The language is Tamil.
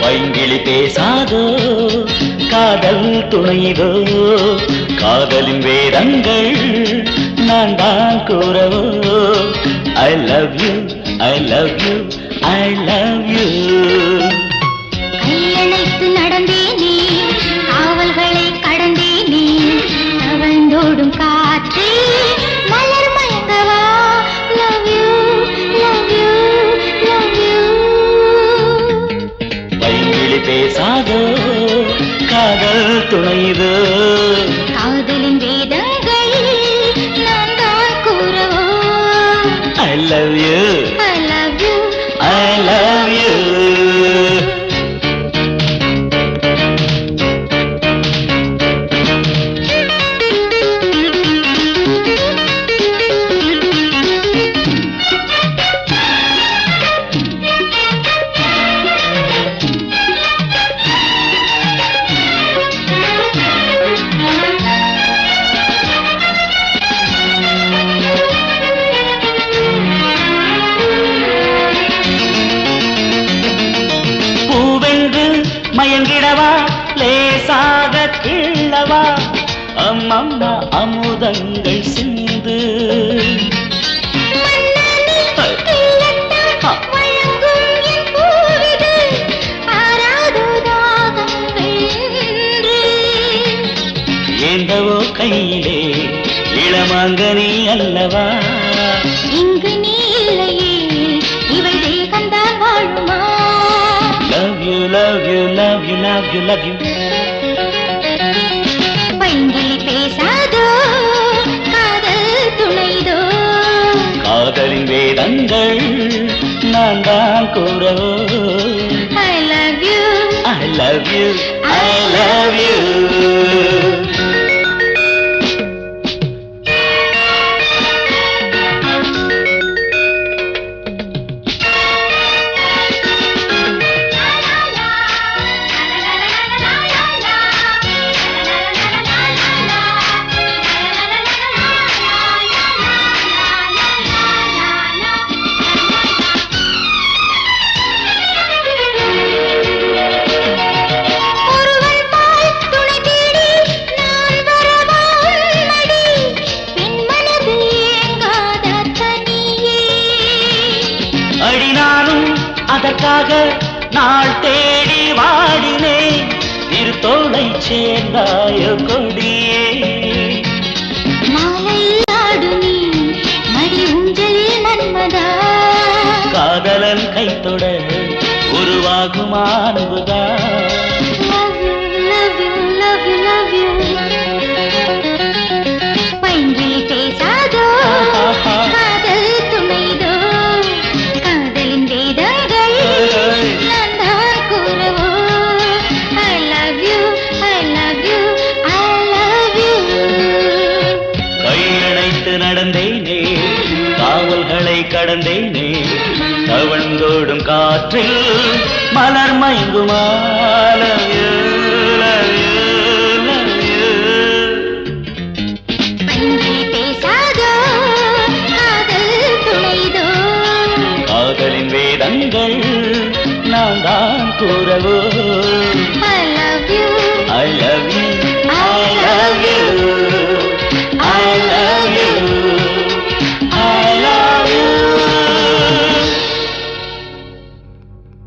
பைங்கிளி பேசாதோ காதல் துணைதோ காதலின் வேதங்கள் நான் தான் கூறவோ I love you I love you I love you கையணைத்து நடந்தேனே காவல்களை கடந்தேனே தவழ்ந்தோடும் காற்றே மலர் மயங்கவா love you love you love you பைங்கிளி பேசாதோ காதல் துணைதோ காதலின் வேதங்கள் நான் தான் கூறவோ I love you I love you I love you மயங்கிடவா லேசாக கிள்ளவா அம்மம்மா அமுதங்கள் சிந்து ஏந்தவோ கையிலே இளமாங்கனி அல்லவா இங்கு நீ இல்லையே இவள் தேகந்தான் வாழுமா Love you, love you, love you, love you, love you. பைங்கிளி பேசாதோ காதல் துணைதோ காதலின் வேதங்கள் நான் தான் கூறவோ I love you I love you I love you அதற்காக நாள் தேடி வாடினேன் திருத்தோளை சேர்ந்தாய கொடியே மாலையாடு நீ மடி ஊஞ்சலில் மன்மதா காதலன் கைத்தொட உருவாகும் அன்புதா love you love you love you பைங்கிளி பேசாதோ காதல் துணைதோ காதலின் வேதங்கள் நான் தான் கூறவோ I love you I love you I love you கையணைத்து நடந்தேனே காவல்களை கடந்தேனே தவழ்ந்தோடும் காற்றில் மலர் மயங்குமா love you love you love you பைங்கிளி பேசாதோ காதல் துணைதோ காதலின் வேதங்கள் நான் தான் கூறவோ I love you I love you